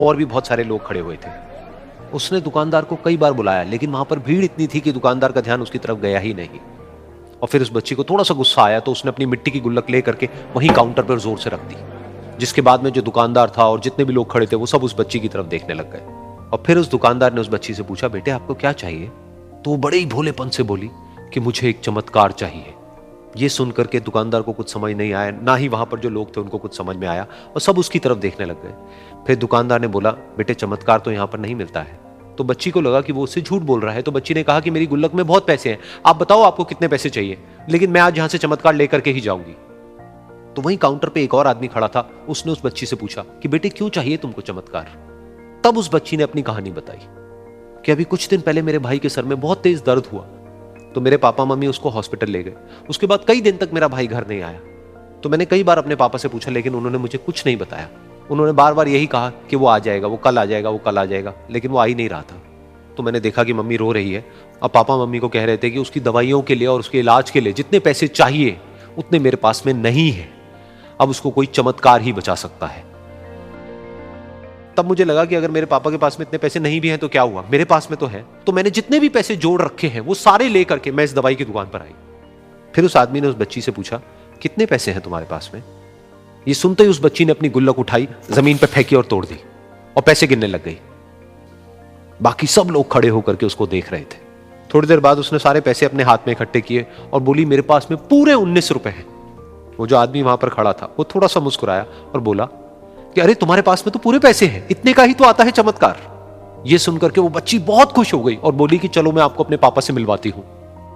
और भी बहुत सारे लोग खड़े हुए थे। उसने दुकानदार को कई बार बुलाया, लेकिन वहां पर भीड़ इतनी थी कि दुकानदार का ध्यान उसकी तरफ गया ही नहीं। और फिर उस बच्ची को थोड़ा सा गुस्सा आया तो उसने अपनी मिट्टी की गुल्लक ले करके वहीं काउंटर पर जोर से रख दी, जिसके बाद में जो दुकानदार था और जितने भी लोग खड़े थे वो सब उस बच्ची की तरफ देखने लग गए। और फिर उस दुकानदार ने उस बच्ची से पूछा, बेटे आपको क्या चाहिए? तो वो बड़े ही भोलेपन से बोली कि मुझे एक चमत्कार चाहिए। ये सुनकर के दुकानदार को कुछ समझ नहीं आया, ना ही वहां पर जो लोग थे उनको कुछ समझ में आया, और सब उसकी तरफ देखने लग गए। फिर दुकानदार ने बोला, बेटे चमत्कार तो यहां पर नहीं मिलता है। तो बच्ची को लगा कि वो उससे झूठ बोल रहा है, तो बच्ची ने कहा कि मेरी गुल्लक में बहुत पैसे हैं, आप बताओ आपको कितने पैसे चाहिए, लेकिन मैं आज यहां से चमत्कार लेकर के ही जाऊंगी। तो वहीं काउंटर पे एक और आदमी खड़ा था, उसने उस बच्ची से पूछा कि बेटे क्यों चाहिए तुमको चमत्कार? तब उस बच्ची ने अपनी कहानी बताई कि अभी कुछ दिन पहले मेरे भाई के सर में बहुत तेज दर्द हुआ, तो मेरे पापा मम्मी उसको हॉस्पिटल ले गए। उसके बाद कई दिन तक मेरा भाई घर नहीं आया। तो मैंने कई बार अपने पापा से पूछा, लेकिन उन्होंने मुझे कुछ नहीं बताया। उन्होंने बार बार यही कहा कि वो आ जाएगा, वो कल आ जाएगा, वो कल आ जाएगा, लेकिन वो आ ही नहीं रहा था। तो मैंने देखा कि मम्मी रो रही है, और पापा मम्मी को कह रहे थे कि उसकी दवाइयों के लिए और उसके इलाज के लिए जितने पैसे चाहिए उतने मेरे पास में नहीं है, अब उसको कोई चमत्कार ही बचा सकता है। तब मुझे लगा कि अगर मेरे पापा के पास में इतने पैसे नहीं भी हैं तो क्या हुआ, मेरे पास में तो है। तो मैंने जितने भी पैसे जोड़ रखे हैं वो सारे लेकर के मैं इस दवाई की दुकान पर आई। फिर उस आदमी ने उस बच्ची से पूछा, कितने पैसे हैं तुम्हारे पास में? ये सुनते ही उस बच्ची ने अपनी गुल्लक उठाई, जमीन पर फेंकी और तोड़ दी, और पैसे गिनने लग गई। बाकी सब लोग खड़े होकर के उसको देख रहे थे। थोड़ी देर बाद उसने सारे पैसे अपने हाथ में इकट्ठे किए और बोली, मेरे पास में पूरे 19 रुपए हैं। वो जो आदमी वहां पर खड़ा था वो थोड़ा सा मुस्कुराया और बोला कि अरे तुम्हारे पास में तो पूरे पैसे हैं, इतने का ही तो आता है चमत्कार। ये सुनकर के वो बच्ची बहुत खुश हो गई और बोली कि चलो मैं आपको अपने पापा से मिलवाती हूं।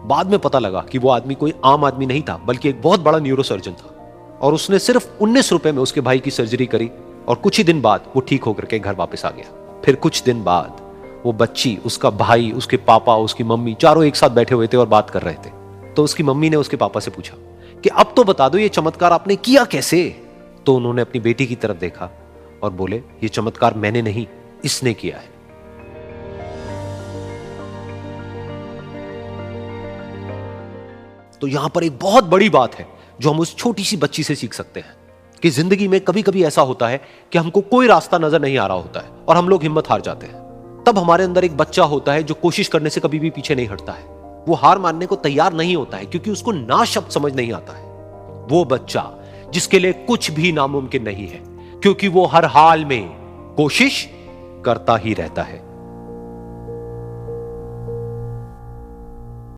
बाद में पता लगा कि वो आदमी कोई आम आदमी नहीं था, बल्कि एक बहुत बड़ा न्यूरोसर्जन था, और उसने सिर्फ 19 रुपए में उसके भाई की सर्जरी करी, और कुछ ही दिन बाद वो ठीक होकर के घर वापस आ गया। फिर कुछ दिन बाद वो बच्ची, उसका भाई, उसके पापा, उसकी मम्मी चारों एक साथ बैठे हुए थे और बात कर रहे थे। तो उसकी मम्मी ने उसके पापा से पूछा कि अब तो बता दो ये चमत्कार आपने किया कैसे? तो उन्होंने अपनी बेटी की तरफ देखा और बोले, ये चमत्कार मैंने नहीं, इसने किया है। तो यहां पर एक बहुत बड़ी बात है जो हम उस छोटी सी बच्ची से सीख सकते हैं कि जिंदगी में कभी कभी ऐसा होता है कि हमको कोई रास्ता नजर नहीं आ रहा होता है और हम लोग हिम्मत हार जाते हैं। तब हमारे अंदर एक बच्चा होता है जो कोशिश करने से कभी भी पीछे नहीं हटता है। वो हार मानने को तैयार नहीं होता है क्योंकि उसको ना शब्द समझ नहीं आता है। वो बच्चा जिसके लिए कुछ भी नामुमकिन नहीं है, क्योंकि वो हर हाल में कोशिश करता ही रहता है।